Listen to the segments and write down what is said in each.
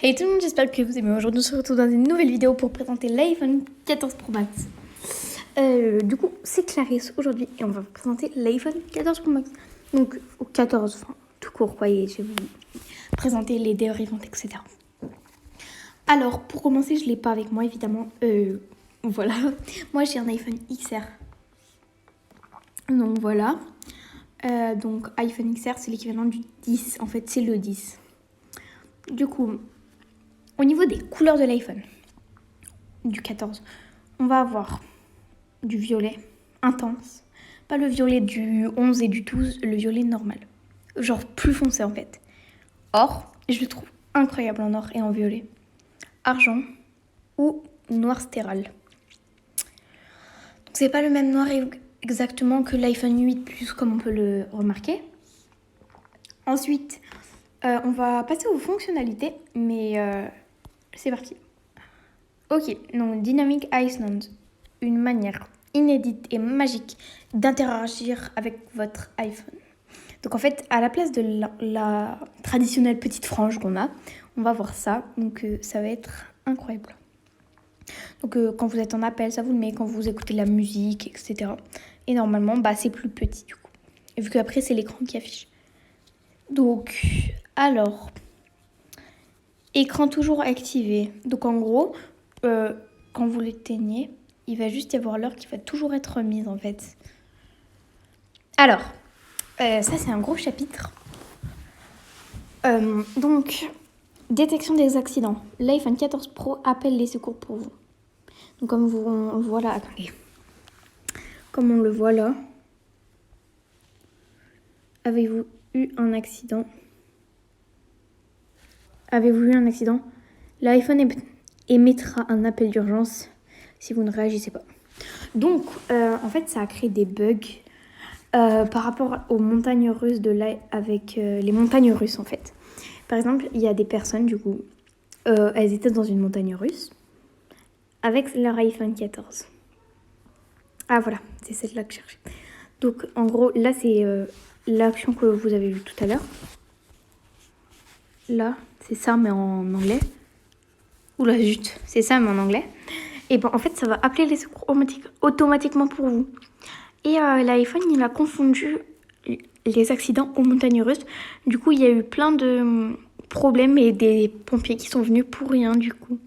Hey tout le monde, j'espère que vous aimez. Aujourd'hui, on se retrouve dans une nouvelle vidéo pour présenter l'iPhone 14 Pro Max. Du coup, c'est Clarisse aujourd'hui et on va vous présenter l'iPhone 14 Pro Max. Donc, au 14, enfin, tout court, quoi, et je vais vous présenter les dérivantes, etc. Alors, pour commencer, je ne l'ai pas avec moi, évidemment. Voilà. Moi, j'ai un iPhone XR. Donc, voilà. Donc, iPhone XR, c'est l'équivalent du 10. En fait, c'est le 10. Du coup, au niveau des couleurs de l'iPhone, du 14, on va avoir du violet intense. Pas le violet du 11 et du 12, le violet normal. Genre plus foncé en fait. Or, je le trouve incroyable en or et en violet. Argent ou noir stéral. Donc c'est pas le même noir exactement que l'iPhone 8 Plus comme on peut le remarquer. Ensuite, on va passer aux fonctionnalités, mais c'est parti. Ok, donc Dynamic Island, une manière inédite et magique d'interagir avec votre iPhone. Donc en fait, à la place de la traditionnelle petite frange qu'on a, on va voir ça. Donc ça va être incroyable. Donc quand vous êtes en appel, ça vous le met. Quand vous écoutez de la musique, etc. Et normalement, c'est plus petit du coup. Et vu qu'après, c'est l'écran qui affiche. Donc, alors, écran toujours activé. Donc en gros, quand vous l'éteignez, il va juste y avoir l'heure qui va toujours être remise en fait. Alors, ça c'est un gros chapitre. Donc, détection des accidents. L'iPhone 14 Pro appelle les secours pour vous. Donc comme on le voit là, attendez. Comme on le voit là, avez-vous eu un accident? Avez-vous eu un accident? L'iPhone émettra un appel d'urgence si vous ne réagissez pas. Donc, en fait, ça a créé des bugs par rapport aux montagnes russes avec les montagnes russes, en fait. Par exemple, il y a des personnes, du coup, elles étaient dans une montagne russe avec leur iPhone 14. Ah, voilà, c'est celle-là que je cherchais. Donc, en gros, là, c'est l'action que vous avez vue tout à l'heure. Là, c'est ça, mais en anglais. Oula, zut, c'est ça, mais en anglais. Et bon, en fait, ça va appeler les secours automatiquement pour vous. Et l'iPhone, il a confondu les accidents aux montagnes russes. Du coup, il y a eu plein de problèmes et des pompiers qui sont venus pour rien, du coup.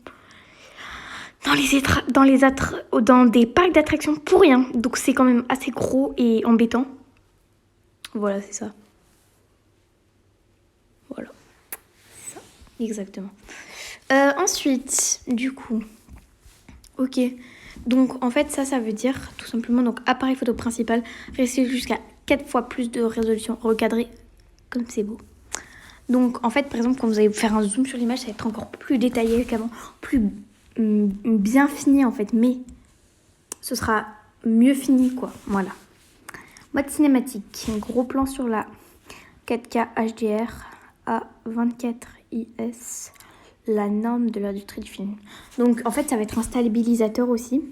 Dans des parcs d'attractions pour rien. Donc, c'est quand même assez gros et embêtant. Voilà, c'est ça. Voilà. C'est ça, exactement. Ensuite, du coup... Ok, donc en fait ça veut dire tout simplement, donc appareil photo principal, rester jusqu'à 4 fois plus de résolution, recadré comme c'est beau. Donc en fait par exemple quand vous allez faire un zoom sur l'image, ça va être encore plus détaillé qu'avant, plus bien fini en fait, mais ce sera mieux fini quoi, voilà. Mode cinématique, gros plan sur la 4K HDR à 24 IS. La norme de l'industrie du film. Donc en fait ça va être un stabilisateur aussi.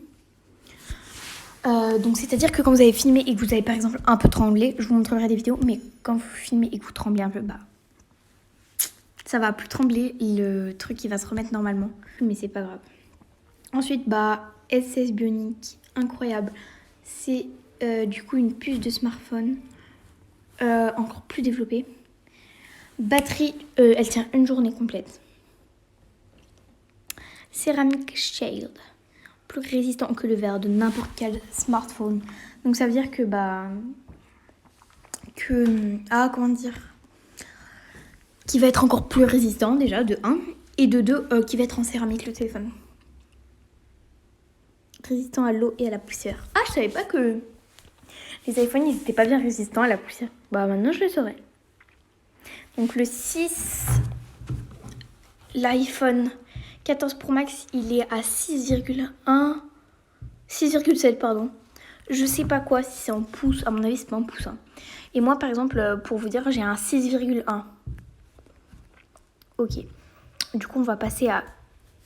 Donc c'est-à-dire que quand vous avez filmé et que vous avez par exemple un peu tremblé, je vous montrerai des vidéos, mais quand vous filmez et que vous tremblez un peu, ça va plus trembler, le truc il va se remettre normalement, mais c'est pas grave. Ensuite S16 Bionic, incroyable. C'est du coup une puce de smartphone encore plus développée. Batterie, elle tient une journée complète. Ceramic Shield, plus résistant que le verre de n'importe quel smartphone. Donc ça veut dire que qui va être encore plus résistant déjà de 1 et de 2 qui va être en céramique le téléphone. Résistant à l'eau et à la poussière. Ah, je savais pas que les iPhones ils étaient pas bien résistants à la poussière. Maintenant je le saurais. Donc le 6, l'iPhone 14 Pro Max, il est à 6,7 pardon. Je sais pas quoi, si c'est en pouces, à mon avis c'est pas en pouces. Et moi par exemple, pour vous dire, j'ai un 6,1. Ok, du coup on va passer à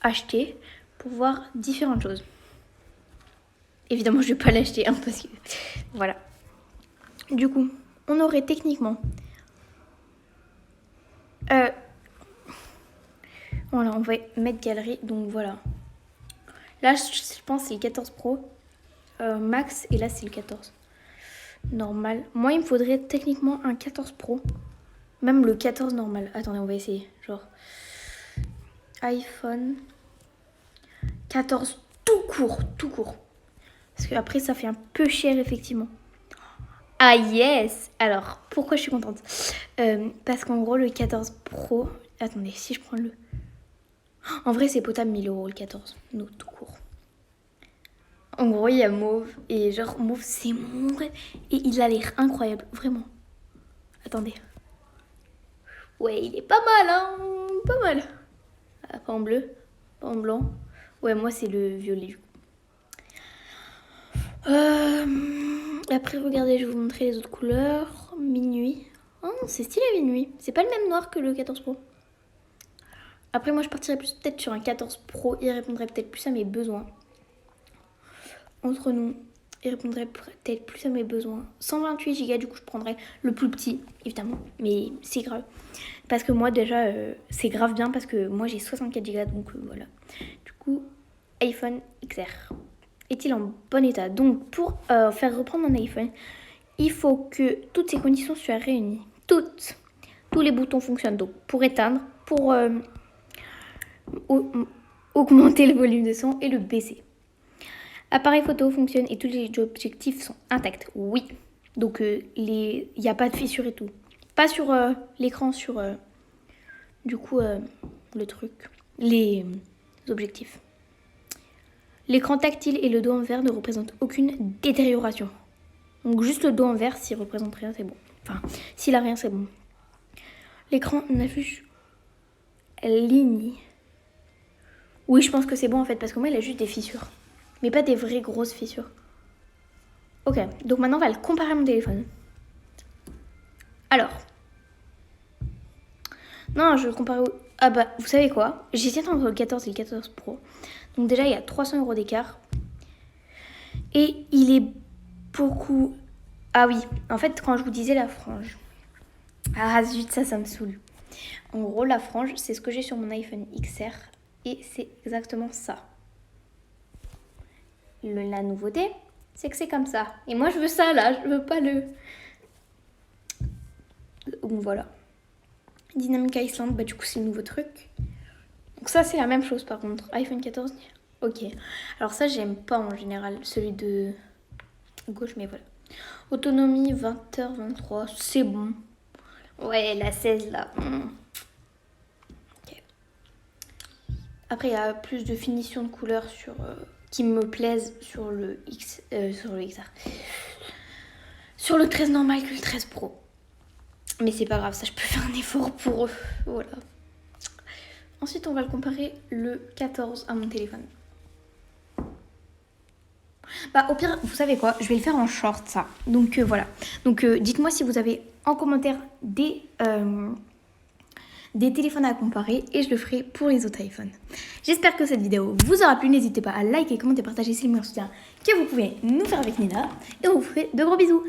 acheter pour voir différentes choses. Évidemment je vais pas l'acheter parce que voilà. Du coup, on aurait techniquement Voilà, on va mettre galerie. Donc voilà. Là, je pense que c'est le 14 Pro Max et là, c'est le 14. Normal. Moi, il me faudrait techniquement un 14 Pro. Même le 14 normal. Attendez, on va essayer. Genre iPhone 14 tout court, tout court. Parce qu'après, ça fait un peu cher, effectivement. Ah yes! Alors, pourquoi je suis contente? Parce qu'en gros, le 14 Pro... Attendez, si je prends le... En vrai, c'est potable 1000 € le 14. Non, tout court. En gros, il y a Mauve. Et genre, Mauve, c'est mon rêve. Et il a l'air incroyable, vraiment. Attendez. Ouais, il est pas mal, hein? Pas mal. Ah, pas en bleu, pas en blanc. Ouais, moi, c'est le violet, du coup. Après, regardez, je vais vous montrer les autres couleurs. Minuit. Oh, c'est stylé, minuit. C'est pas le même noir que le 14 Pro. Après, moi, je partirais plus peut-être sur un 14 Pro. Il répondrait peut-être plus à mes besoins. Entre nous, il répondrait peut-être plus à mes besoins. 128 Go, du coup, je prendrais le plus petit, évidemment. Mais c'est grave. Parce que moi, déjà, c'est grave bien parce que moi, j'ai 64 Go. Donc, voilà. Du coup, iPhone XR. Est-il en bon état? Donc, pour faire reprendre un iPhone, il faut que toutes ces conditions soient réunies. Toutes. Tous les boutons fonctionnent. Donc, pour éteindre, pour augmenter le volume de son et le baisser. Appareil photo fonctionne et tous les objectifs sont intacts. Oui. Donc, il n'y a pas de fissure et tout. Pas sur l'écran, sur du coup le truc. Les objectifs. L'écran tactile et le dos en verre ne représentent aucune détérioration. Donc juste le dos en verre, s'il représente rien, c'est bon. Enfin, s'il a rien, c'est bon. L'écran n'affiche ligne. Oui, je pense que c'est bon en fait, parce que moi, il a juste des fissures. Mais pas des vraies grosses fissures. Ok, donc maintenant, on va le comparer à mon téléphone. Alors. Non, je vais le comparer au... Ah bah, vous savez quoi? J'hésite entre le 14 et le 14 Pro. Donc déjà, il y a 300 € d'écart. Et il est beaucoup... Ah oui, en fait, quand je vous disais la frange... Ah zut, ça me saoule. En gros, la frange, c'est ce que j'ai sur mon iPhone XR. Et c'est exactement ça. La nouveauté, c'est que c'est comme ça. Et moi, je veux ça, là. Je veux pas le... Donc voilà. Dynamic Island, bah du coup, c'est le nouveau truc. Donc ça, c'est la même chose, par contre. iPhone 14, ok. Alors ça, j'aime pas en général, celui de gauche, mais voilà. Autonomie, 20h23, c'est bon. Ouais, la 16, là. Okay. Après, il y a plus de finition de couleurs sur, qui me plaisent sur le XR. Sur le 13 normal que le 13 Pro. Mais c'est pas grave, ça, je peux faire un effort pour eux. Voilà. Ensuite, on va le comparer le 14 à mon téléphone. Bah, au pire, vous savez quoi? Je vais le faire en short, ça. Donc, voilà. Donc, dites-moi si vous avez en commentaire des téléphones à comparer et je le ferai pour les autres iPhones. J'espère que cette vidéo vous aura plu. N'hésitez pas à liker, commenter, partager, c'est le meilleur soutien que vous pouvez nous faire avec Nina. Et on vous fait de gros bisous.